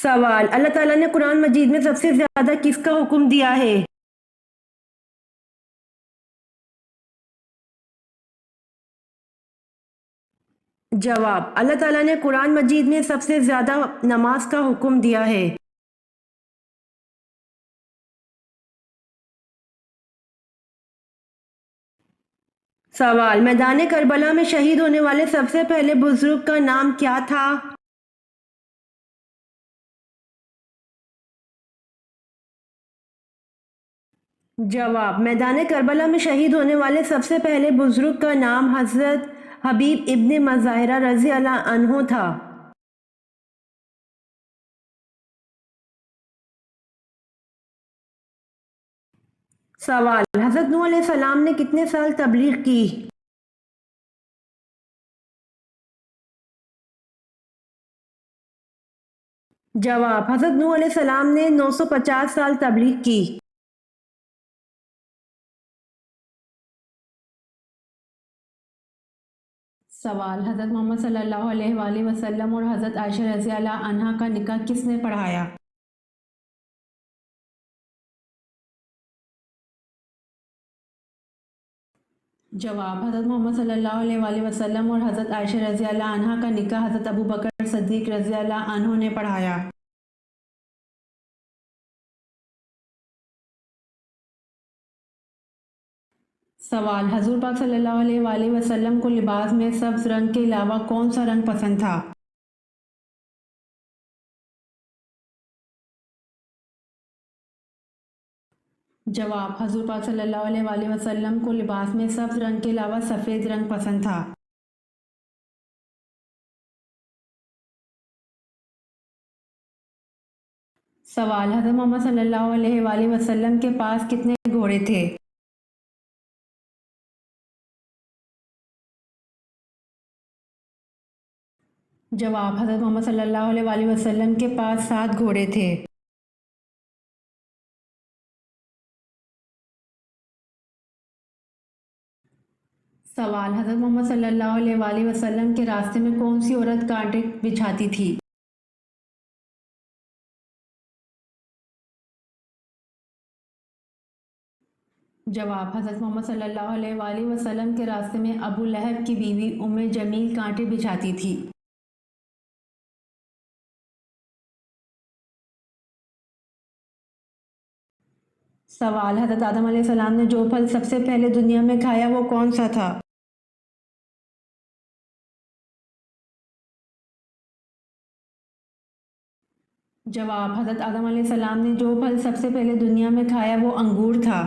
سوال: اللہ تعالیٰ نے قرآن مجید میں سب سے زیادہ کس کا حکم دیا ہے؟ جواب: اللہ تعالیٰ نے قرآن مجید میں سب سے زیادہ نماز کا حکم دیا ہے۔ سوال: میدان کربلا میں شہید ہونے والے سب سے پہلے بزرگ کا نام کیا تھا؟ جواب: میدان کربلا میں شہید ہونے والے سب سے پہلے بزرگ کا نام حضرت حبیب ابن مظاہرہ رضی اللہ عنہ تھا۔ سوال: حضرت نوح علیہ السلام نے کتنے سال تبلیغ کی؟ جواب: حضرت نوح علیہ السلام نے 950 سال تبلیغ کی۔ سوال: حضرت محمد صلی اللہ علیہ وآلہ وسلم اور حضرت عائشہ رضی اللہ عنہا کا نکاح کس نے پڑھایا؟ جواب: حضرت محمد صلی اللہ علیہ وآلہ وسلم اور حضرت عائشہ رضی اللہ عنہا کا نکاح حضرت ابو بکر صدیق رضی اللہ عنہ نے پڑھایا۔ سوال: حضور پاک صلی اللہ علیہ وآلہ وسلم کو لباس میں سبز رنگ کے علاوہ کون سا رنگ پسند تھا؟ جواب: حضور پاک صلی اللہ علیہ وآلہ وسلم کو لباس میں سبز رنگ کے علاوہ سفید رنگ پسند تھا۔ سوال: حضرت محمد صلی اللہ علیہ وآلہ وسلم کے پاس کتنے گھوڑے تھے؟ جواب: حضرت محمد صلی اللہ علیہ وآلہ وسلم کے پاس 7 گھوڑے تھے۔ سوال: حضرت محمد صلی اللہ علیہ وآلہ وسلم کے راستے میں کون سی عورت کانٹے بچھاتی تھی؟ جواب: حضرت محمد صلی اللہ علیہ وآلہ وسلم کے راستے میں ابو لہب کی بیوی ام جمیل کانٹے بچھاتی تھی۔ سوال: حضرت آدم علیہ السلام نے جو پھل سب سے پہلے دنیا میں کھایا وہ کون سا تھا؟ جواب: حضرت آدم علیہ السلام نے جو پھل سب سے پہلے دنیا میں کھایا وہ انگور تھا۔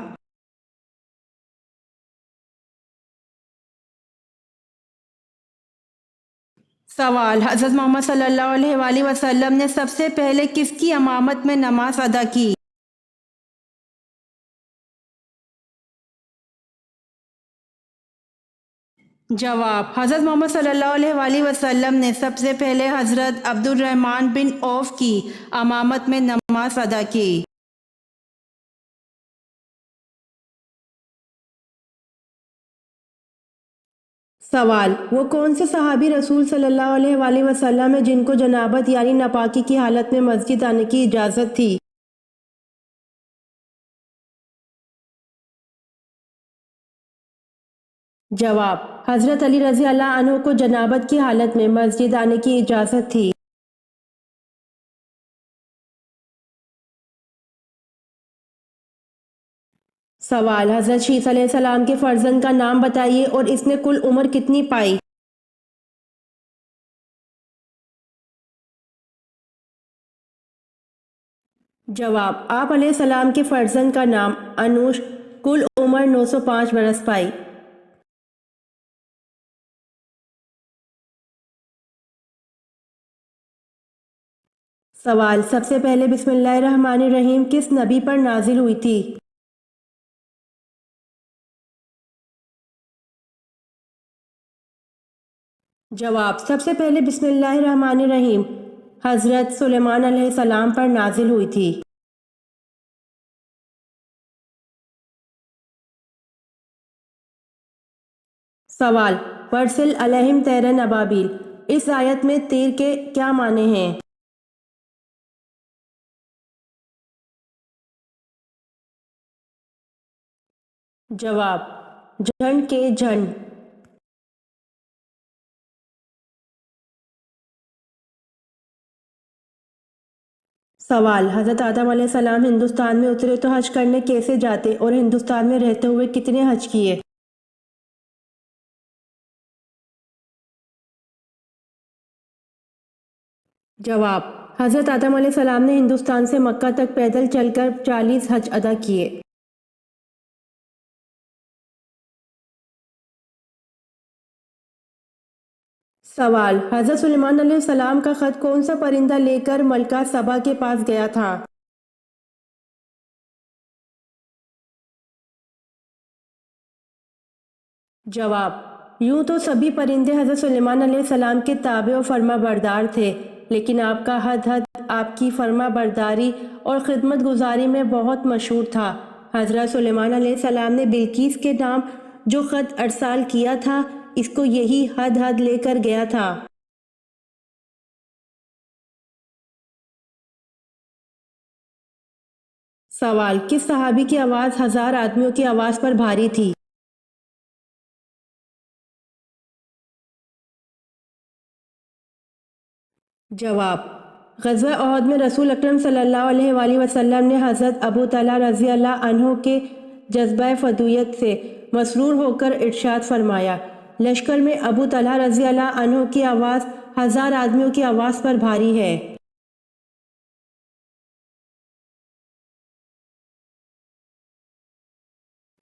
سوال: حضرت محمد صلی اللہ علیہ وآلہ وسلم نے سب سے پہلے کس کی امامت میں نماز ادا کی؟ جواب: حضرت محمد صلی اللہ علیہ وآلہ وسلم نے سب سے پہلے حضرت عبد الرحمن بن عوف کی امامت میں نماز ادا کی۔ سوال: وہ کون سے صحابی رسول صلی اللہ علیہ وآلہ وسلم ہیں جن کو جنابت یعنی ناپاکی کی حالت میں مسجد آنے کی اجازت تھی؟ جواب: حضرت علی رضی اللہ عنہ کو جنابت کی حالت میں مسجد آنے کی اجازت تھی۔ سوال: حضرت شیس علیہ السلام کے فرزند کا نام بتائیے اور اس نے کل عمر کتنی پائی؟ جواب: آپ علیہ السلام کے فرزند کا نام انوش، کل عمر 905 برس پائی۔ سوال: سب سے پہلے بسم اللہ الرحمن الرحیم کس نبی پر نازل ہوئی تھی؟ جواب: سب سے پہلے بسم اللہ الرحمن الرحیم حضرت سلیمان علیہ السلام پر نازل ہوئی تھی۔ سوال: ورسل علیہم طیرا ابابیل، اس آیت میں تیر کے کیا معنی ہیں؟ جواب: جھنڈ کے جھنڈ۔ سوال: حضرت آدم علیہ السلام ہندوستان میں اترے تو حج کرنے کیسے جاتے اور ہندوستان میں رہتے ہوئے کتنے حج کیے؟ جواب: حضرت آدم علیہ السلام نے ہندوستان سے مکہ تک پیدل چل کر 40 حج ادا کیے۔ سوال: حضرت سلیمان علیہ السلام کا خط کون سا پرندہ لے کر ملکہ سبا کے پاس گیا تھا؟ جواب: یوں تو سبھی پرندے حضرت سلیمان علیہ السلام کے تابع و فرما بردار تھے، لیکن آپ کا ہدہد آپ کی فرما برداری اور خدمت گزاری میں بہت مشہور تھا۔ حضرت سلیمان علیہ السلام نے بلقیس کے نام جو خط ارسال کیا تھا، اس کو یہی ہدہد لے کر گیا تھا۔ سوال: کس صحابی کی آواز 1000 آدمیوں کی آواز پر بھاری تھی؟ جواب: غزوہ احد میں رسول اکرم صلی اللہ علیہ وآلہ وسلم نے حضرت ابو طلحہ رضی اللہ عنہ کے جذبہ فدیت سے مسرور ہو کر ارشاد فرمایا: لشکر میں ابو طلحہ رضی اللہ عنہ کی آواز 1000 آدمیوں کی آواز پر بھاری ہے۔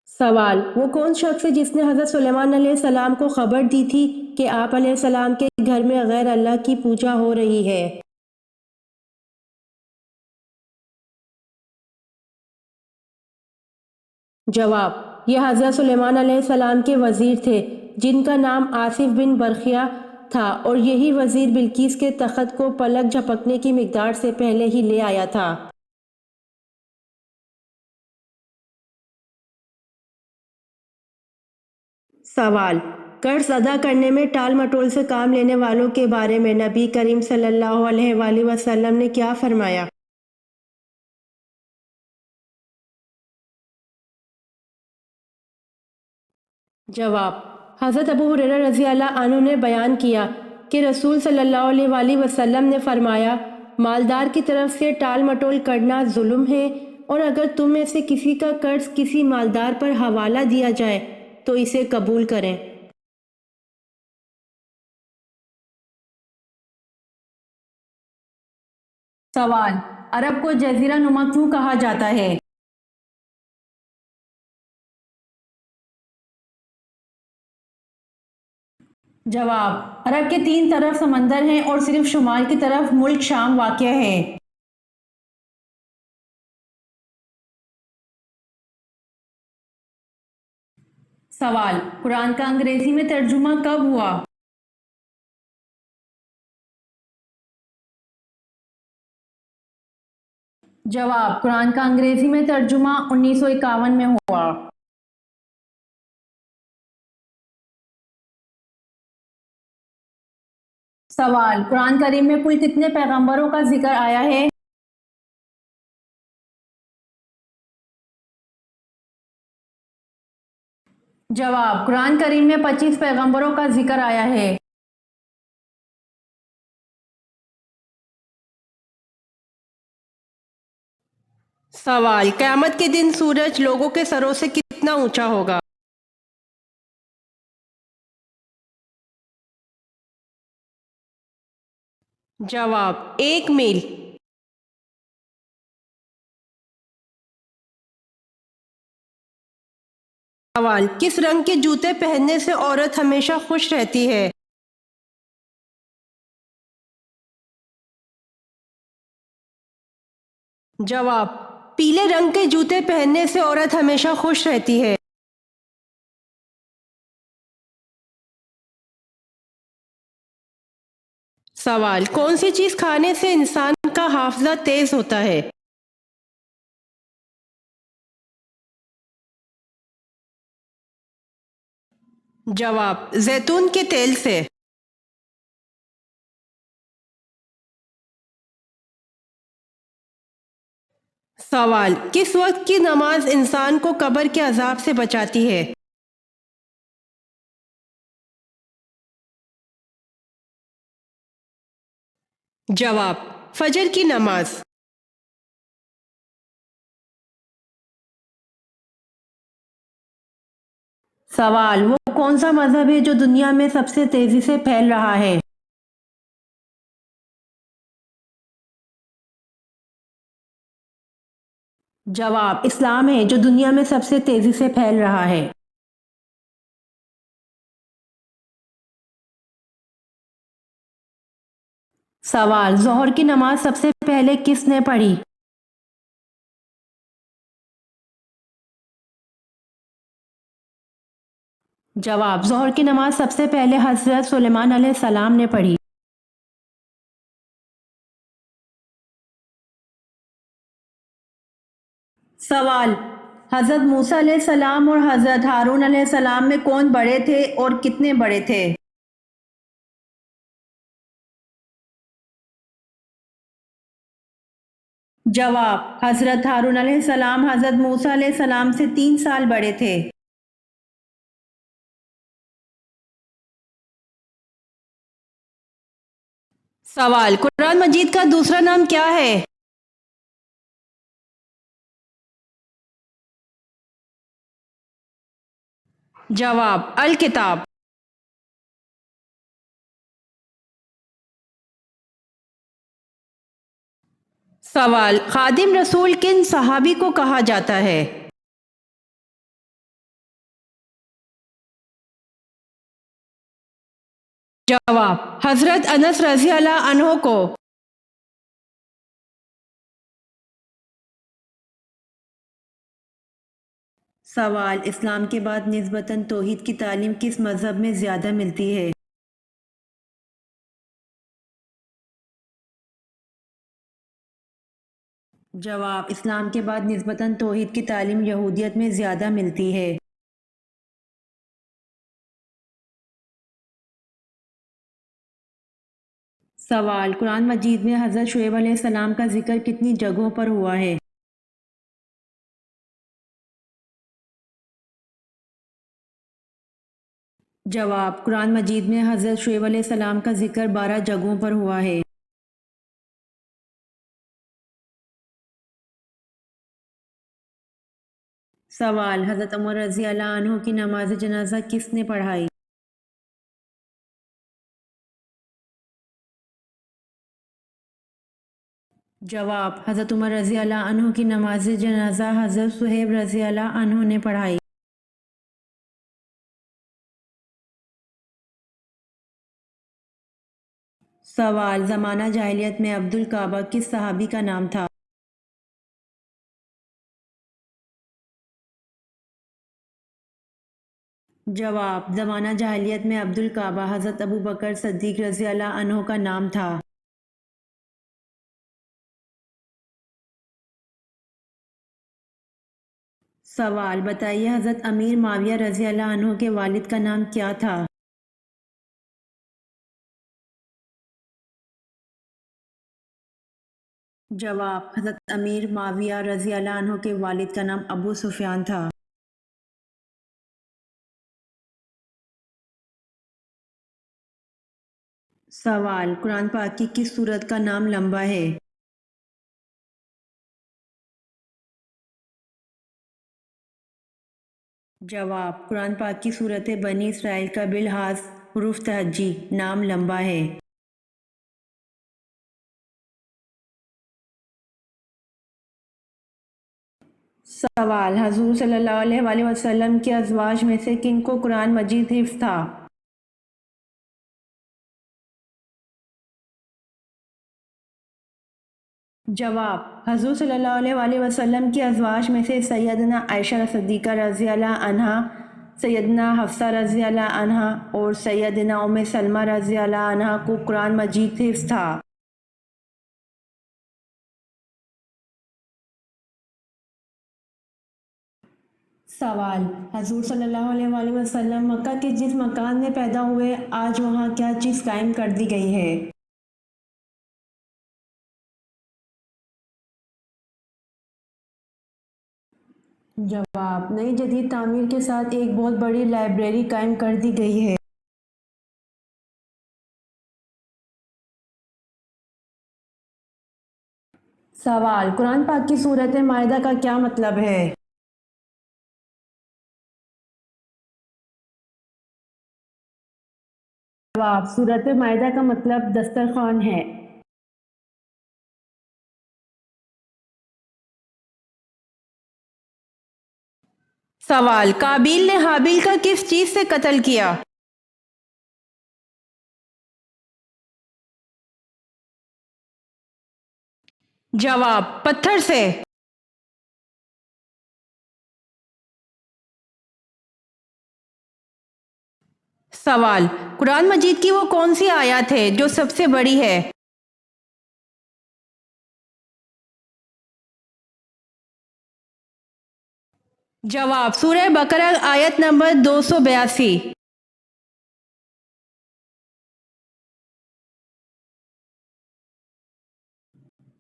سوال: وہ کون شخص ہے جس نے حضرت سلیمان علیہ السلام کو خبر دی تھی کہ آپ علیہ السلام کے گھر میں غیر اللہ کی پوجا ہو رہی ہے؟ جواب: یہ حضرت سلیمان علیہ السلام کے وزیر تھے جن کا نام آصف بن برخیہ تھا، اور یہی وزیر بلقیس کے تخت کو پلک جھپکنے کی مقدار سے پہلے ہی لے آیا تھا۔ سوال: قرض ادا کرنے میں ٹال مٹول سے کام لینے والوں کے بارے میں نبی کریم صلی اللہ علیہ وآلہ وسلم نے کیا فرمایا؟ جواب: حضرت ابو ہریرہ رضی اللہ عنہ نے بیان کیا کہ رسول صلی اللہ علیہ وآلہ وسلم نے فرمایا: مالدار کی طرف سے ٹال مٹول کرنا ظلم ہے، اور اگر تم میں سے کسی کا قرض کسی مالدار پر حوالہ دیا جائے تو اسے قبول کریں۔ سوال: عرب کو جزیرہ نما کیوں کہا جاتا ہے؟ جواب: عرب کے 3 طرف سمندر ہیں اور صرف شمال کی طرف ملک شام واقع ہے۔ سوال: قرآن کا انگریزی میں ترجمہ کب ہوا؟ جواب: قرآن کا انگریزی میں ترجمہ 1951 میں ہوا۔ سوال: قرآن کریم میں کل کتنے پیغمبروں کا ذکر آیا ہے؟ جواب: قرآن کریم میں 25 پیغمبروں کا ذکر آیا ہے۔ سوال: قیامت کے دن سورج لوگوں کے سروں سے کتنا اونچا ہوگا؟ جواب: 1 میل۔ سوال: کس رنگ کے جوتے پہننے سے عورت ہمیشہ خوش رہتی ہے؟ جواب: پیلے رنگ کے جوتے پہننے سے عورت ہمیشہ خوش رہتی ہے۔ سوال: کون سی چیز کھانے سے انسان کا حافظہ تیز ہوتا ہے؟ جواب: زیتون کے تیل سے۔ سوال: کس وقت کی نماز انسان کو قبر کے عذاب سے بچاتی ہے؟ جواب: فجر کی نماز۔ سوال: وہ کون سا مذہب ہے جو دنیا میں سب سے تیزی سے پھیل رہا ہے؟ جواب: اسلام ہے جو دنیا میں سب سے تیزی سے پھیل رہا ہے۔ سوال: ظہر کی نماز سب سے پہلے کس نے پڑھی؟ جواب: ظہر کی نماز سب سے پہلے حضرت سلیمان علیہ السلام نے پڑھی۔ سوال: حضرت موسیٰ علیہ السلام اور حضرت ہارون علیہ السلام میں کون بڑے تھے اور کتنے بڑے تھے؟ جواب: حضرت ہارون علیہ السلام حضرت موسیٰ علیہ السلام سے 3 سال بڑے تھے۔ سوال: قرآن مجید کا دوسرا نام کیا ہے؟ جواب: الکتاب۔ سوال: خادم رسول کن صحابی کو کہا جاتا ہے؟ جواب: حضرت انس رضی اللہ عنہ کو۔ سوال: اسلام کے بعد نسبتاً توحید کی تعلیم کس مذہب میں زیادہ ملتی ہے؟ جواب: اسلام کے بعد نسبتاً توحید کی تعلیم یہودیت میں زیادہ ملتی ہے۔ سوال: قرآن مجید میں حضرت شعیب علیہ السلام کا ذکر کتنی جگہوں پر ہوا ہے؟ جواب: قرآن مجید میں حضرت شعیب علیہ السلام کا ذکر 12 جگہوں پر ہوا ہے۔ سوال: حضرت عمر رضی اللہ عنہ کی نماز جنازہ کس نے پڑھائی؟ جواب: حضرت عمر رضی اللہ عنہ کی نماز جنازہ حضرت صہیب رضی اللہ عنہ نے پڑھائی۔ سوال: زمانہ جاہلیت میں عبد الکعبہ کس صحابی کا نام تھا؟ جواب: زمانہ جاہلیت میں عبد الکعبہ حضرت ابو بکر صدیق رضی اللہ عنہ کا نام تھا۔ سوال: بتائیے حضرت امیر معاویہ رضی اللہ عنہ کے والد کا نام کیا تھا؟ جواب: حضرت امیر معاویہ رضی اللہ عنہ کے والد کا نام ابو سفیان تھا۔ سوال: قرآن پاک کی کس سورت کا نام لمبا ہے؟ جواب: قرآن پاک کی سورت بنی اسرائیل کا بلحاظ حروف تہجی نام لمبا ہے۔ سوال: حضور صلی اللہ علیہ وآلہ وسلم کے ازواج میں سے کن کو قرآن مجید حفظ تھا؟ جواب: حضور صلی اللہ علیہ وآلہ وسلم کی ازواج میں سے سیدنا عائشہ صدیقہ رضی اللہ عنہا، سیدنا حفصہ رضی اللہ عنہا اور سیدنا ام سلمہ رضی اللہ عنہا کو قرآن مجید حفظ تھا۔ سوال: حضور صلی اللہ علیہ وآلہ وسلم مکہ کے جس مکان میں پیدا ہوئے آج وہاں کیا چیز قائم کر دی گئی ہے؟ جواب: نئی جدید تعمیر کے ساتھ ایک بہت بڑی لائبریری قائم کر دی گئی ہے۔ سوال: قرآن پاک کی سورۃ مائدہ کا کیا مطلب ہے؟ جواب: سورۃ مائدہ کا مطلب دسترخوان ہے۔ سوال: قابیل نے حابیل کا کس چیز سے قتل کیا؟ جواب: پتھر سے۔ سوال: قرآن مجید کی وہ کون سی آیت ہے جو سب سے بڑی ہے؟ جواب: سورہ بقرہ آیت نمبر 282۔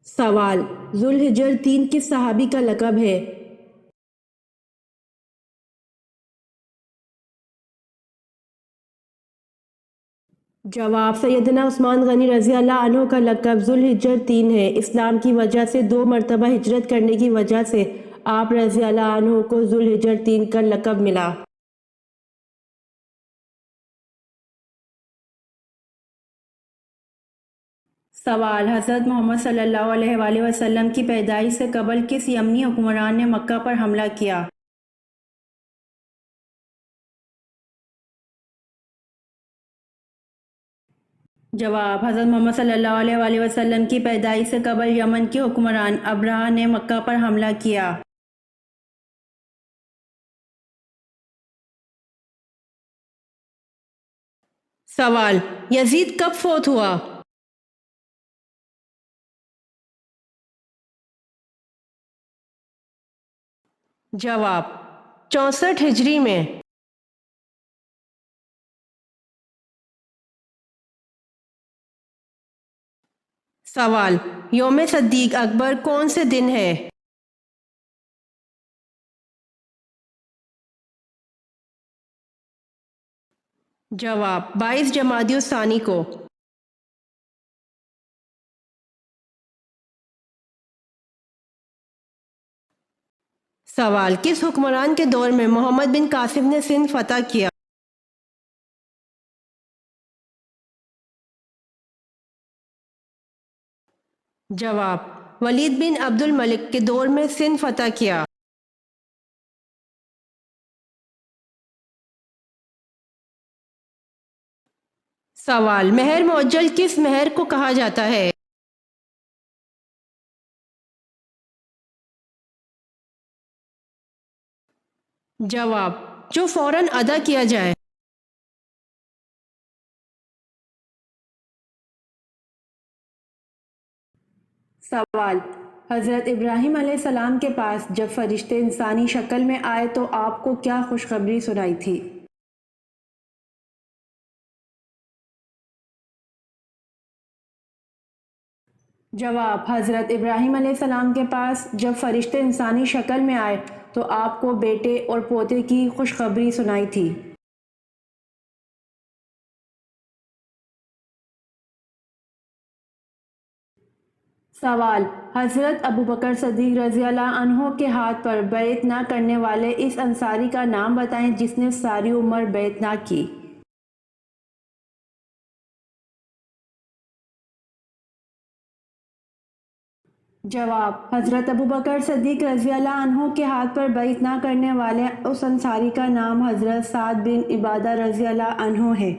سوال: ذوالحجر 3 کس صحابی کا لقب ہے؟ جواب: سیدنا عثمان غنی رضی اللہ عنہ کا لقب ذوالحجر 3 ہے۔ اسلام کی وجہ سے 2 مرتبہ ہجرت کرنے کی وجہ سے آپ رضی اللہ عنہ کو ذوالحجر 3 کا لقب ملا۔ سوال: حضرت محمد صلی اللہ علیہ وآلہ وسلم کی پیدائش سے قبل کس یمنی حکمران نے مکہ پر حملہ کیا؟ جواب: حضرت محمد صلی اللہ علیہ وآلہ وسلم کی پیدائش سے قبل یمن کے حکمران ابرہہ نے مکہ پر حملہ کیا۔ سوال: یزید کب فوت ہوا؟ جواب: 64 ہجری میں۔ سوال: یوم صدیق اکبر کون سے دن ہے؟ جواب: 22 جمادی الثانی کو۔ سوال: کس حکمران کے دور میں محمد بن قاسم نے سندھ فتح کیا؟ جواب: ولید بن عبد الملک کے دور میں سندھ فتح کیا۔ سوال: مہر معجل کس مہر کو کہا جاتا ہے؟ جواب: جو فوراً ادا کیا جائے۔ سوال: حضرت ابراہیم علیہ السلام کے پاس جب فرشتے انسانی شکل میں آئے تو آپ کو کیا خوشخبری سنائی تھی؟ جواب: حضرت ابراہیم علیہ السلام کے پاس جب فرشتے انسانی شکل میں آئے تو آپ کو بیٹے اور پوتے کی خوشخبری سنائی تھی۔ سوال: حضرت ابوبکر صدیق رضی اللہ عنہ کے ہاتھ پر بیعت نہ کرنے والے اس انصاری کا نام بتائیں جس نے ساری عمر بیعت نہ کی۔ جواب: حضرت ابوبکر صدیق رضی اللہ عنہ کے ہاتھ پر بیعت نہ کرنے والے اس انصاری کا نام حضرت سعد بن عبادہ رضی اللہ عنہ ہے۔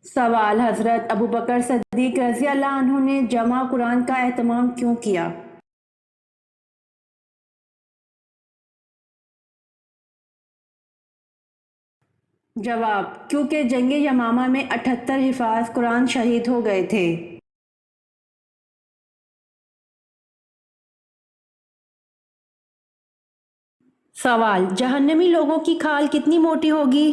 سوال: حضرت ابوبکر صدیق رضی اللہ عنہ نے جمع قرآن کا اہتمام کیوں کیا؟ جواب: کیونکہ جنگ یمامہ میں 78 حفاظ قرآن شہید ہو گئے تھے۔ سوال: جہنمی لوگوں کی کھال کتنی موٹی ہوگی؟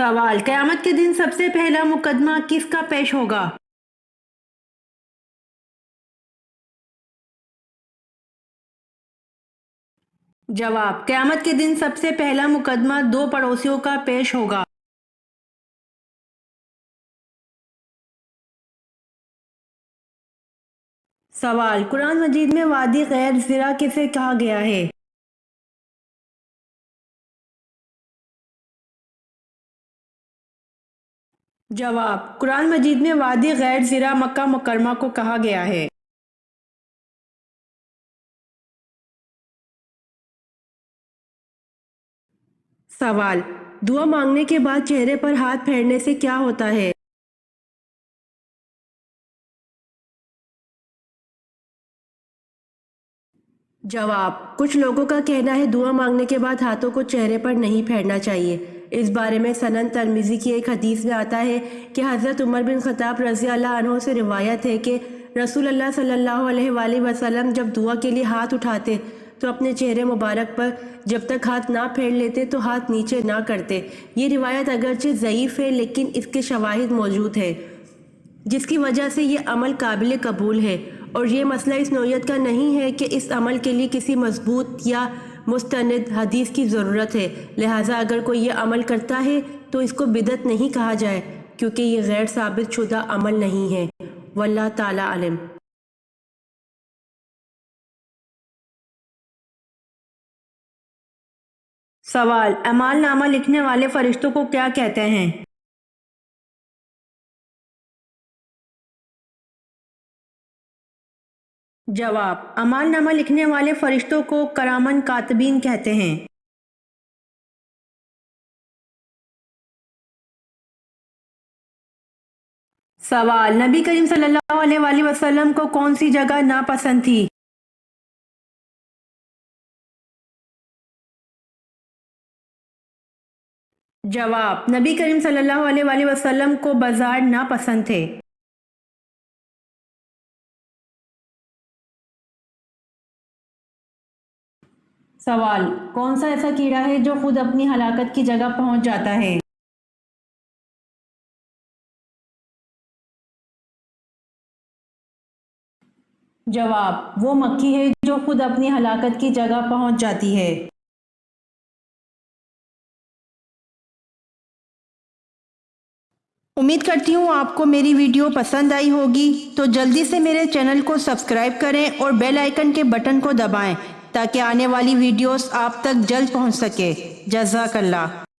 سوال، قیامت کے دن سب سے پہلا مقدمہ کس کا پیش ہوگا؟ جواب، قیامت کے دن سب سے پہلا مقدمہ دو پڑوسیوں کا پیش ہوگا۔ سوال، قرآن مجید میں وادی غیر زرع کسے کہا گیا ہے؟ جواب، قرآن مجید میں وادی غیر زرع مکہ مکرمہ کو کہا گیا ہے۔ سوال، دعا مانگنے کے بعد چہرے پر ہاتھ پھیرنے سے کیا ہوتا ہے؟ جواب، کچھ لوگوں کا کہنا ہے دعا مانگنے کے بعد ہاتھوں کو چہرے پر نہیں پھیرنا چاہیے۔ اس بارے میں سنن ترمذی کی ایک حدیث میں آتا ہے کہ حضرت عمر بن خطاب رضی اللہ عنہ سے روایت ہے کہ رسول اللہ صلی اللہ علیہ وآلہ وسلم جب دعا کے لیے ہاتھ اٹھاتے تو اپنے چہرے مبارک پر جب تک ہاتھ نہ پھیر لیتے تو ہاتھ نیچے نہ کرتے۔ یہ روایت اگرچہ ضعیف ہے لیکن اس کے شواہد موجود ہیں، جس کی وجہ سے یہ عمل قابل قبول ہے، اور یہ مسئلہ اس نوعیت کا نہیں ہے کہ اس عمل کے لیے کسی مضبوط یا مستند حدیث کی ضرورت ہے، لہٰذا اگر کوئی یہ عمل کرتا ہے تو اس کو بدعت نہیں کہا جائے، کیونکہ یہ غیر ثابت شدہ عمل نہیں ہے۔ واللہ تعالی علم۔ سوال، اعمال نامہ لکھنے والے فرشتوں کو کیا کہتے ہیں؟ جواب، اعمال نامہ لکھنے والے فرشتوں کو کرامن کاتبین کہتے ہیں۔ سوال، نبی کریم صلی اللہ علیہ وآلہ وسلم کو کون سی جگہ ناپسند تھی؟ جواب، نبی کریم صلی اللہ علیہ وآلہ وسلم کو بازار ناپسند تھے۔ سوال، کون سا ایسا کیڑا ہے جو خود اپنی ہلاکت کی جگہ پہنچ جاتا ہے؟ جواب، وہ مکھی ہے جو خود اپنی ہلاکت کی جگہ پہنچ جاتی ہے۔ امید کرتی ہوں آپ کو میری ویڈیو پسند آئی ہوگی، تو جلدی سے میرے چینل کو سبسکرائب کریں اور بیل آئیکن کے بٹن کو دبائیں تاکہ آنے والی ویڈیوز آپ تک جلد پہنچ سکے۔ جزاک اللہ۔